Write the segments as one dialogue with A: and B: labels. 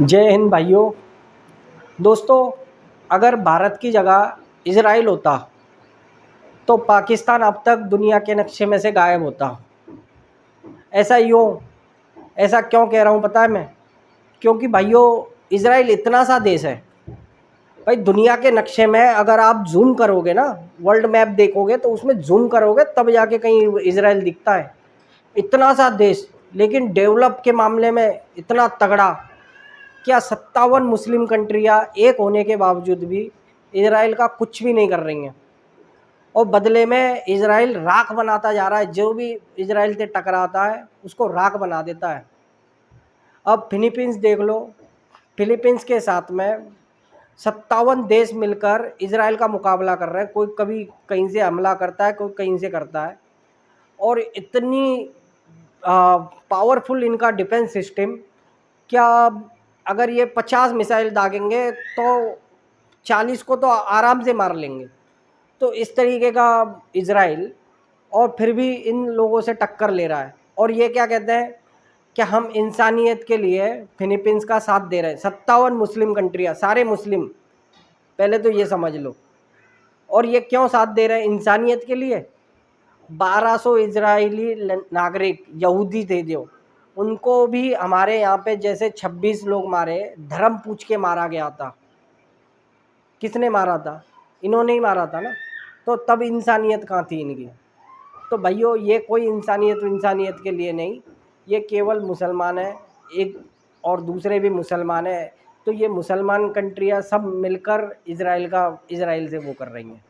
A: जय हिंद भाइयों। दोस्तों, अगर भारत की जगह इजराइल होता तो पाकिस्तान अब तक दुनिया के नक्शे में से गायब होता। ऐसा क्यों कह रहा हूँ पता है मैं? क्योंकि भाइयों, इजराइल इतना सा देश है भाई, दुनिया के नक्शे में अगर आप जूम करोगे ना, वर्ल्ड मैप देखोगे तो उसमें जूम करोगे तब जाके कहीं इजराइल दिखता है। इतना सा देश, लेकिन डेवलप के मामले में इतना तगड़ा। क्या 57 मुस्लिम कंट्रियाँ एक होने के बावजूद भी इजराइल का कुछ भी नहीं कर रही हैं, और बदले में इजराइल राख बनाता जा रहा है। जो भी इजराइल से टकराता है उसको राख बना देता है। अब फिलीपींस देख लो, फिलीपींस के साथ में 57 देश मिलकर इजराइल का मुकाबला कर रहे हैं। कोई कभी कहीं से हमला करता है, कोई कहीं से करता है, और इतनी पावरफुल इनका डिफेंस सिस्टम। क्या अगर ये 50 मिसाइल दागेंगे तो 40 को तो आराम से मार लेंगे। तो इस तरीके का इजराइल, और फिर भी इन लोगों से टक्कर ले रहा है। और ये क्या कहते हैं कि हम इंसानियत के लिए फिलीपींस का साथ दे रहे हैं। 57 मुस्लिम कंट्रियाँ, सारे मुस्लिम, पहले तो ये समझ लो। और ये क्यों साथ दे रहे हैं? इंसानियत के लिए। 1200 इजरायली नागरिक यहूदी थे जो, उनको भी हमारे यहाँ पे जैसे 26 लोग मारे, धर्म पूछ के मारा गया था। किसने मारा था? इन्होंने ही मारा था ना। तो तब इंसानियत कहाँ थी इनकी? तो भाइयों, ये कोई इंसानियत के लिए नहीं, ये केवल मुसलमान है एक, और दूसरे भी मुसलमान है। तो ये मुसलमान कंट्रियाँ सब मिलकर इजराइल से वो कर रही हैं।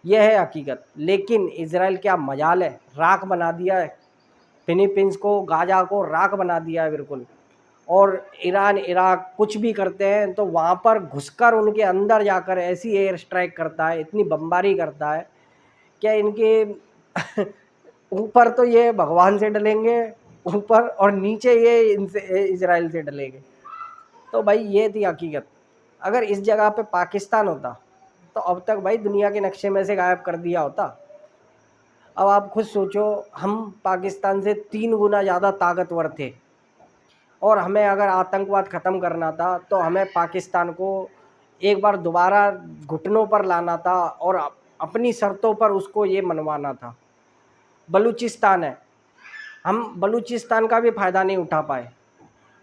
A: यह है हकीकत। लेकिन इजराइल क्या मजाल है, राख बना दिया है फिलीपींस को, गाजा को राख बना दिया है बिल्कुल। और ईरान इराक कुछ भी करते हैं तो वहाँ पर घुसकर उनके अंदर जाकर ऐसी एयर स्ट्राइक करता है, इतनी बमबारी करता है। क्या इनके ऊपर तो ये भगवान से डलेंगे ऊपर, और नीचे ये इनसे इजराइल से डलेंगे। तो भाई ये थी हकीकत। अगर इस जगह पे पाकिस्तान होता तो अब तक भाई दुनिया के नक्शे में से गायब कर दिया होता। अब आप खुद सोचो, हम पाकिस्तान से 3 गुना ज़्यादा ताकतवर थे, और हमें अगर आतंकवाद ख़त्म करना था तो हमें पाकिस्तान को एक बार दोबारा घुटनों पर लाना था, और अपनी शर्तों पर उसको ये मनवाना था। बलूचिस्तान है, हम बलूचिस्तान का भी फ़ायदा नहीं उठा पाए।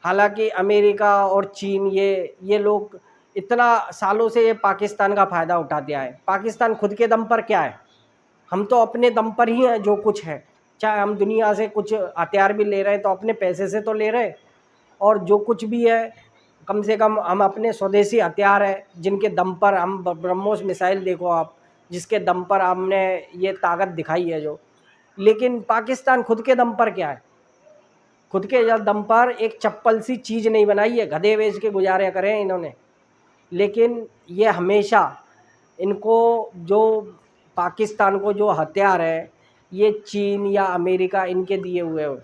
A: हालांकि अमेरिका और चीन, ये लोग इतना सालों से ये पाकिस्तान का फ़ायदा उठाते आए। पाकिस्तान खुद के दम पर क्या है? हम तो अपने दम पर ही हैं जो कुछ है। चाहे हम दुनिया से कुछ हथियार भी ले रहे हैं तो अपने पैसे से तो ले रहे हैं, और जो कुछ भी है कम से कम हम अपने स्वदेशी हथियार है जिनके दम पर हम, ब्रह्मोस मिसाइल देखो आप, जिसके दम पर हमने ये ताकत दिखाई है जो। लेकिन पाकिस्तान खुद के दम पर क्या है? खुद के दम पर एक चप्पल सी चीज़ नहीं बनाई है, गधे बेच के गुजारे करें इन्होंने। लेकिन ये हमेशा इनको, जो पाकिस्तान को जो हथियार है, ये चीन या अमेरिका इनके दिए हुए हो।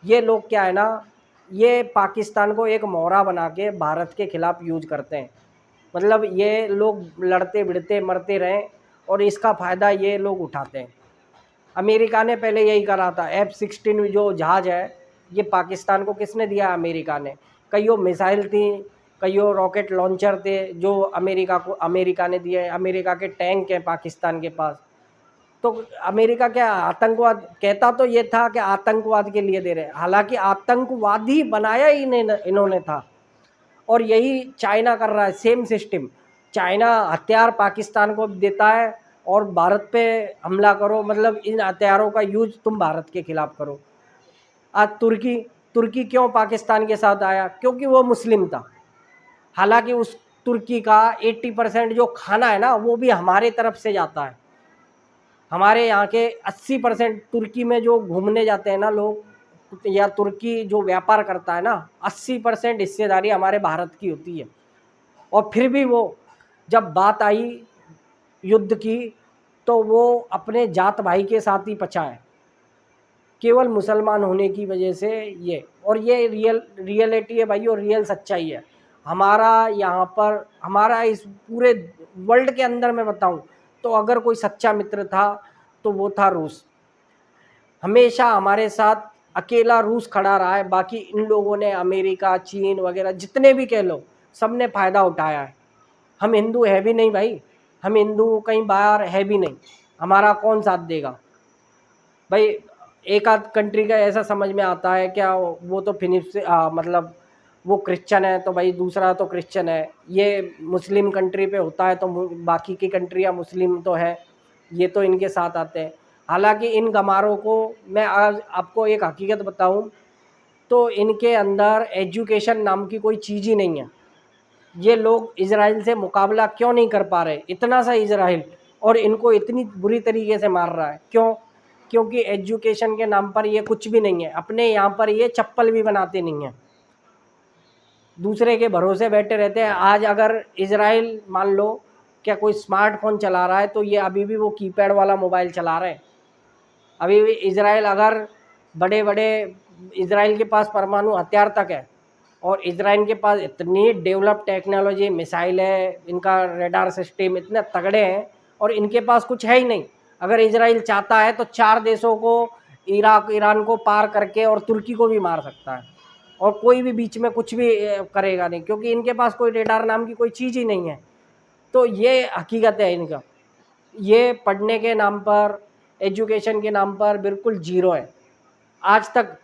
A: ये लोग क्या है ना, ये पाकिस्तान को एक मोहरा बना के भारत के खिलाफ यूज करते हैं। मतलब ये लोग लड़ते भिड़ते मरते रहें, और इसका फ़ायदा ये लोग उठाते हैं। अमेरिका ने पहले यही करा था। F-16 जो जहाज़ है, ये पाकिस्तान को किसने दिया? अमेरिका ने। कईयों मिसाइल थी, कईयों रॉकेट लॉन्चर थे जो अमेरिका ने दिए। अमेरिका के टैंक हैं पाकिस्तान के पास। तो अमेरिका क्या आतंकवाद कहता? तो ये था कि आतंकवाद के लिए दे रहे हैं, हालांकि आतंकवादी बनाया ही इन्होंने था। और यही चाइना कर रहा है, सेम सिस्टम। चाइना हथियार पाकिस्तान को देता है और भारत पे हमला करो, मतलब इन हथियारों का यूज तुम भारत के खिलाफ करो। आज तुर्की क्यों पाकिस्तान के साथ आया? क्योंकि वो मुस्लिम था। हालांकि उस तुर्की का 80% जो खाना है ना, वो भी हमारे तरफ से जाता है। हमारे यहाँ के 80% तुर्की में जो घूमने जाते हैं ना लोग, या तुर्की जो व्यापार करता है ना, 80% हिस्सेदारी हमारे भारत की होती है। और फिर भी वो, जब बात आई युद्ध की, तो वो अपने जात भाई के साथ ही पचा है, केवल मुसलमान होने की वजह से। ये, और ये रियलिटी है भाई, और रियल सच्चाई है। हमारा यहाँ पर, हमारा इस पूरे वर्ल्ड के अंदर मैं बताऊँ तो अगर कोई सच्चा मित्र था तो वो था रूस। हमेशा हमारे साथ अकेला रूस खड़ा रहा है, बाकी इन लोगों ने अमेरिका, चीन वगैरह जितने भी कह लो, सब ने फ़ायदा उठाया है। हम हिंदू है भी नहीं भाई, हम हिंदू कहीं बाहर है भी नहीं, हमारा कौन साथ देगा भाई। एक आध कंट्री का ऐसा समझ में आता है क्या, वो तो फिनिश से मतलब वो क्रिश्चियन है तो भाई दूसरा तो क्रिश्चियन है, ये मुस्लिम कंट्री पे होता है तो बाकी की कंट्रियाँ मुस्लिम तो है, ये तो इनके साथ आते हैं। हालांकि इन गमारों को मैं आज आपको एक हकीकत बताऊं तो इनके अंदर एजुकेशन नाम की कोई चीज़ ही नहीं है। ये लोग इजराइल से मुकाबला क्यों नहीं कर पा रहे, इतना सा इजराइल और इनको इतनी बुरी तरीके से मार रहा है, क्यों? क्योंकि एजुकेशन के नाम पर ये कुछ भी नहीं है, अपने यहाँ पर ये चप्पल भी बनाते नहीं हैं, दूसरे के भरोसे बैठे रहते हैं। आज अगर इजराइल मान लो क्या कोई स्मार्टफोन चला रहा है तो ये अभी भी वो कीपैड वाला मोबाइल चला रहे हैं। अभी भी इजराइल अगर बड़े बड़े इजराइल के पास परमाणु हथियार तक है और इजराइल के पास इतनी डेवलप टेक्नोलॉजी, मिसाइल है, इनका रेडार सिस्टम इतने तगड़े हैं और इनके पास कुछ है ही नहीं। अगर इजराइल चाहता है तो 4 देशों को, इराक, ईरान को पार करके और तुर्की को भी मार सकता है और कोई भी बीच में कुछ भी करेगा नहीं, क्योंकि इनके पास कोई रेडार नाम की कोई चीज़ ही नहीं है। तो ये हकीकत है इनका, ये पढ़ने के नाम पर, एजुकेशन के नाम पर बिल्कुल जीरो है आज तक।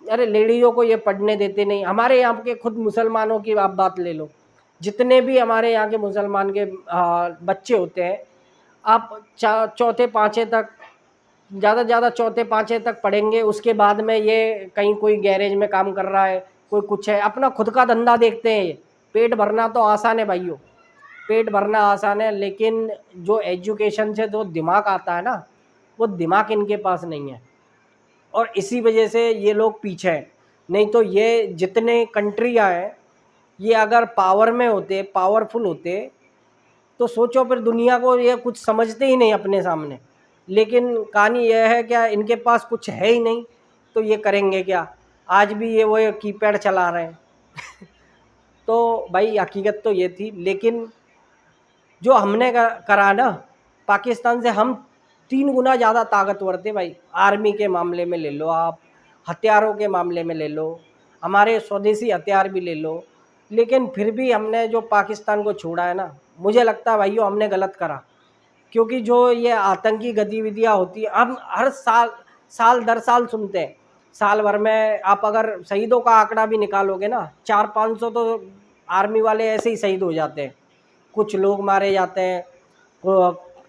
A: अरे लेडीज़ों को ये पढ़ने देते नहीं। हमारे यहाँ के खुद मुसलमानों की आप बात ले लो, जितने भी हमारे यहाँ के मुसलमान के बच्चे होते हैं, आप चौथे पाँचवें तक, ज़्यादा से ज़्यादा चौथे पाँचवें तक पढ़ेंगे, उसके बाद में ये कहीं कोई गैरेज में काम कर रहा है, कोई कुछ है, अपना खुद का धंधा देखते हैं। पेट भरना तो आसान है भाइयों, पेट भरना आसान है, लेकिन जो एजुकेशन से जो दिमाग आता है ना, वो दिमाग इनके पास नहीं है और इसी वजह से ये लोग पीछे हैं। नहीं तो ये जितने कंट्रियाँ हैं, ये अगर पावर में होते, पावरफुल होते, तो सोचो फिर दुनिया को ये कुछ समझते ही नहीं अपने सामने। लेकिन कहानी यह है क्या, इनके पास कुछ है ही नहीं तो ये करेंगे क्या? आज भी ये वो कीपैड चला रहे हैं तो भाई हकीकत तो ये थी। लेकिन जो हमने करा ना पाकिस्तान से, हम 3 गुना ज़्यादा ताकतवर थे भाई। आर्मी के मामले में ले लो आप, हथियारों के मामले में ले लो, हमारे स्वदेशी हथियार भी ले लो, लेकिन फिर भी हमने जो पाकिस्तान को छोड़ा है ना, मुझे लगता है भाइयों हमने गलत करा। क्योंकि जो ये आतंकी गतिविधियाँ होती हैं, हम हर साल दर साल सुनते हैं। साल भर में आप अगर शहीदों का आंकड़ा भी निकालोगे ना, 400-500 तो आर्मी वाले ऐसे ही शहीद हो जाते हैं। कुछ लोग मारे जाते हैं,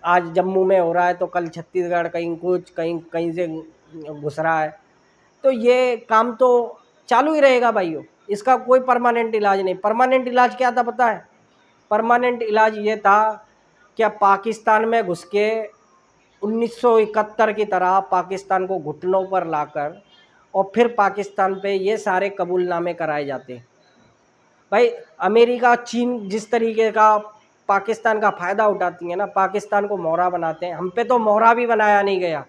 A: आज जम्मू में हो रहा है तो कल छत्तीसगढ़, कहीं कुछ, कहीं कहीं से घुस रहा है। तो ये काम तो चालू ही रहेगा भाइयों, इसका कोई परमानेंट इलाज नहीं। परमानेंट इलाज क्या था पता है? परमानेंट इलाज ये था क्या, पाकिस्तान में घुस के 1971 की तरह पाकिस्तान को घुटनों पर लाकर और फिर पाकिस्तान पे ये सारे कबूलनामे कराए जाते। भाई अमेरिका, चीन जिस तरीके का पाकिस्तान का फ़ायदा उठाती है ना, पाकिस्तान को मोहरा बनाते हैं। हम पे तो मोहरा भी बनाया नहीं गया।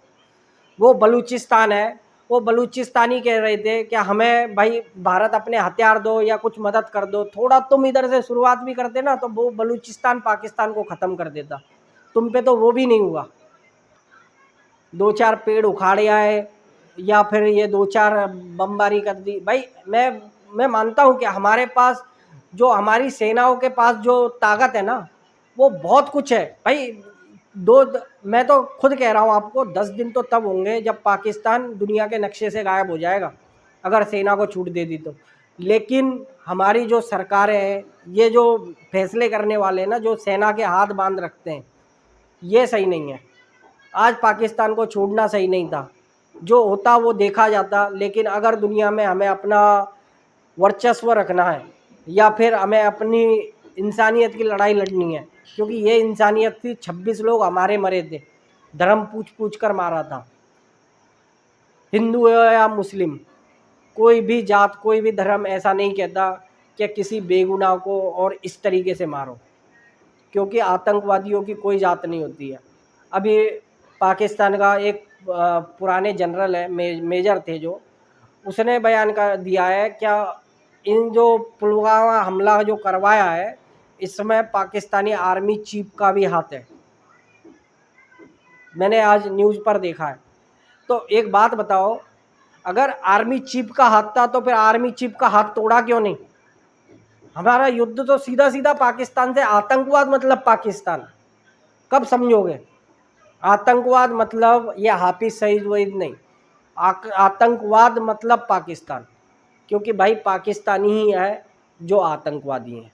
A: वो बलूचिस्तान है, वो बलूचिस्तानी कह रहे थे कि हमें भाई भारत अपने हथियार दो या कुछ मदद कर दो, थोड़ा तुम इधर से शुरुआत भी करते ना तो वो बलूचिस्तान पाकिस्तान को ख़त्म कर देता। तुम पे तो वो भी नहीं हुआ। 2-4 पेड़ उखाड़े आए या फिर ये 2-4 बमबारी कर दी। भाई मैं मानता हूँ कि हमारे पास, जो हमारी सेनाओं के पास जो ताकत है ना, वो बहुत कुछ है भाई। मैं तो खुद कह रहा हूँ आपको, 10 दिन तो तब होंगे जब पाकिस्तान दुनिया के नक्शे से गायब हो जाएगा, अगर सेना को छूट दे दी तो। लेकिन हमारी जो सरकारें हैं, ये जो फैसले करने वाले हैं ना, जो सेना के हाथ बांध रखते हैं, ये सही नहीं है। आज पाकिस्तान को छोड़ना सही नहीं था, जो होता वो देखा जाता। लेकिन अगर दुनिया में हमें अपना वर्चस्व रखना है या फिर हमें अपनी इंसानियत की लड़ाई लड़नी है, क्योंकि ये इंसानियत थी, 26 लोग हमारे मरे थे, धर्म पूछ पूछ कर मारा था। हिंदू है या मुस्लिम, कोई भी जात, कोई भी धर्म ऐसा नहीं कहता कि किसी बेगुनाह को और इस तरीके से मारो, क्योंकि आतंकवादियों की कोई जात नहीं होती है। अभी पाकिस्तान का एक पुराने जनरल है, मेजर थे जो, उसने बयान कर दिया है क्या, इन जो पुलवामा हमला जो करवाया है, इसमें पाकिस्तानी आर्मी चीफ का भी हाथ है। मैंने आज न्यूज़ पर देखा है। तो एक बात बताओ, अगर आर्मी चीफ का हाथ था तो फिर आर्मी चीफ का हाथ तोड़ा क्यों नहीं? हमारा युद्ध तो सीधा सीधा पाकिस्तान से, आतंकवाद मतलब पाकिस्तान। कब समझोगे? आतंकवाद मतलब ये हाफिज सईद वईद नहीं, आतंकवाद मतलब पाकिस्तान, क्योंकि भाई पाकिस्तानी ही है जो आतंकवादी हैं।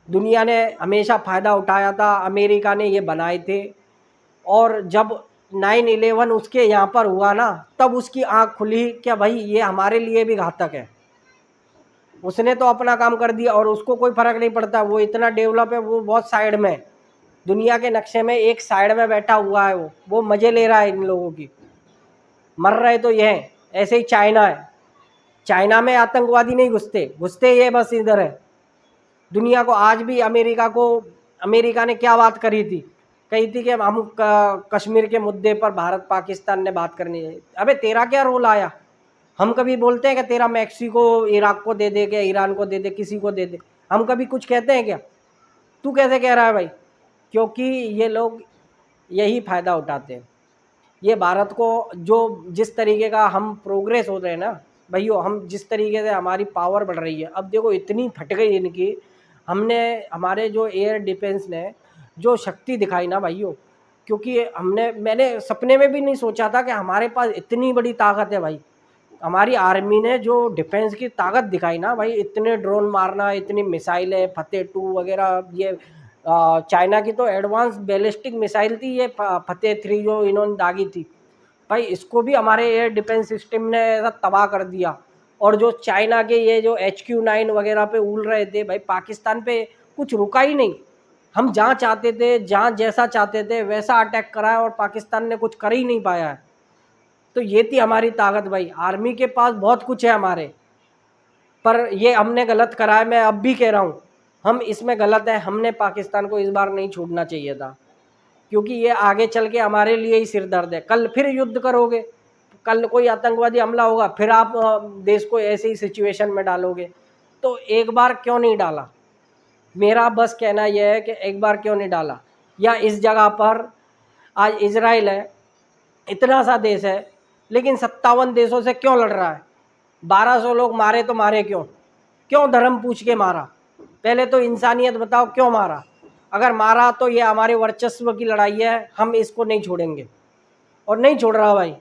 A: दुनिया ने हमेशा फ़ायदा उठाया था, अमेरिका ने ये बनाए थे, और जब 9/11 उसके यहाँ पर हुआ ना, तब उसकी आँख खुली क्या भाई ये हमारे लिए भी घातक है। उसने तो अपना काम कर दिया और उसको कोई फ़र्क नहीं पड़ता, वो इतना डेवलप है, वो बहुत साइड में है, दुनिया के नक्शे में एक साइड में बैठा हुआ है, वो मज़े ले रहा है इन लोगों की। मर रहे तो ये हैं। ऐसे ही चाइना है, चाइना में आतंकवादी नहीं घुसते ये बस इधर है। दुनिया को आज भी अमेरिका ने क्या बात करी थी, कही थी कि हम कश्मीर के मुद्दे पर भारत पाकिस्तान ने बात करनी है। अबे तेरा क्या रोल आया? हम कभी बोलते हैं कि तेरा मैक्सिको इराक को दे दे, क्या ईरान को दे दे, किसी को दे दे? हम कभी कुछ कहते हैं क्या? तू कैसे कह रहा है भाई? क्योंकि ये लोग यही फ़ायदा उठाते हैं। ये भारत को जो जिस तरीके का हम प्रोग्रेस हो रहे हैं ना भाइयों, हम जिस तरीके से हमारी पावर बढ़ रही है, अब देखो इतनी फट गई इनकी, हमने हमारे जो एयर डिफेंस ने जो शक्ति दिखाई ना भाइयों, क्योंकि मैंने सपने में भी नहीं सोचा था कि हमारे पास इतनी बड़ी ताकत है भाई। हमारी आर्मी ने जो डिफेंस की ताकत दिखाई ना भाई, इतने ड्रोन मारना, इतनी मिसाइलें, फतेह 2 वगैरह, ये चाइना की तो एडवांस बैलिस्टिक मिसाइल थी, ये फतेह 3 जो इन्होंने दागी थी भाई, इसको भी हमारे एयर डिफेंस सिस्टम ने ऐसा तबाह कर दिया। और जो चाइना के ये जो HQ-9 वगैरह पे उड़ रहे थे भाई, पाकिस्तान पे कुछ रुका ही नहीं। हम जहाँ चाहते थे, जहाँ जैसा चाहते थे वैसा अटैक कराया, और पाकिस्तान ने कुछ कर ही नहीं पाया है। तो ये थी हमारी ताकत भाई। आर्मी के पास बहुत कुछ है हमारे, पर ये हमने गलत करा है। मैं अब भी कह रहा हूँ, हम इसमें गलत है। हमने पाकिस्तान को इस बार नहीं छोड़ना चाहिए था, क्योंकि ये आगे चल के हमारे लिए ही सिर दर्द है। कल फिर युद्ध करोगे, कल कोई आतंकवादी हमला होगा, फिर आप देश को ऐसे ही सिचुएशन में डालोगे। तो एक बार क्यों नहीं डाला? मेरा बस कहना यह है कि एक बार क्यों नहीं डाला? या इस जगह पर आज इजराइल है, इतना सा देश है, लेकिन 57 देशों से क्यों लड़ रहा है? 1200 लोग मारे तो मारे क्यों? क्यों धर्म पूछ के मारा? पहले तो इंसानियत बताओ, क्यों मारा? अगर मारा तो ये हमारे वर्चस्व की लड़ाई है, हम इसको नहीं छोड़ेंगे, और नहीं छोड़ रहा भाई,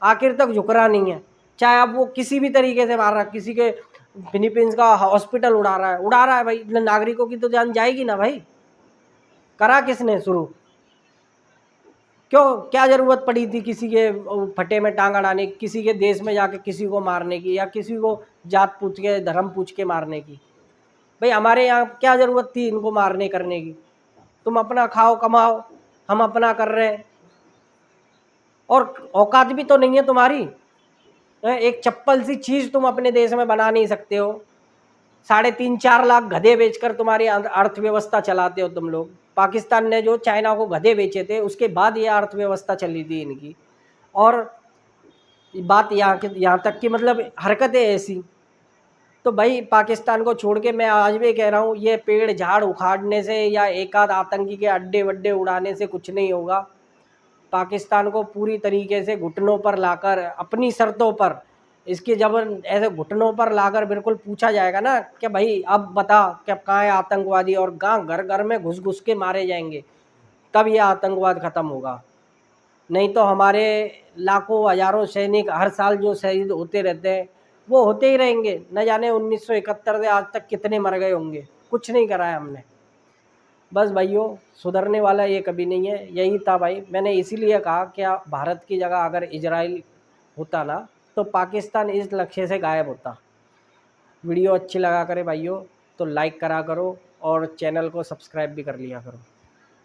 A: आखिर तक झुक रहा नहीं है। चाहे अब वो किसी भी तरीके से मार रहा है, किसी के फिलीपींस का हॉस्पिटल उड़ा रहा है भाई, नागरिकों की तो जान जाएगी ना भाई। करा किसने शुरू? क्यों, क्या ज़रूरत पड़ी थी किसी के फटे में टांग अड़ाने की, किसी के देश में जाके किसी को मारने की, या किसी को जात पूछ के, धर्म पूछ के मारने की? भाई हमारे यहाँ क्या ज़रूरत थी इनको मारने करने की? तुम अपना खाओ कमाओ, हम अपना कर रहे हैं, और औकात भी तो नहीं है तुम्हारी। एक चप्पल सी चीज़ तुम अपने देश में बना नहीं सकते हो। 3.5-4 लाख गधे बेचकर तुम्हारी अर्थव्यवस्था चलाते हो तुम लोग। पाकिस्तान ने जो चाइना को गधे बेचे थे, उसके बाद ये अर्थव्यवस्था चली थी इनकी। और बात यहाँ तक कि मतलब हरकतें ऐसी। तो भाई पाकिस्तान को छोड़ के मैं आज भी कह रहा हूँ, ये पेड़ झाड़ उखाड़ने से या एक आध आतंकी के अड्डे वड्डे उड़ाने से कुछ नहीं होगा। पाकिस्तान को पूरी तरीके से घुटनों पर लाकर, अपनी शर्तों पर, इसकी जब ऐसे घुटनों पर लाकर बिल्कुल पूछा जाएगा ना कि भाई अब बता कि अब कहाँ है आतंकवादी, और गांव घर घर में घुस घुस के मारे जाएंगे, तब ये आतंकवाद ख़त्म होगा। नहीं तो हमारे लाखों हज़ारों सैनिक हर साल जो शहीद होते रहते हैं, वो होते ही रहेंगे। न जाने 1971 से आज तक कितने मर गए होंगे, कुछ नहीं करा है हमने। बस भाइयों, सुधरने वाला ये कभी नहीं है। यही था भाई, मैंने इसीलिए कहा कि भारत की जगह अगर इजराइल होता ना, तो पाकिस्तान इस लक्ष्य से गायब होता। वीडियो अच्छी लगा करे भाइयों तो लाइक करा करो, और चैनल को सब्सक्राइब भी कर लिया करो।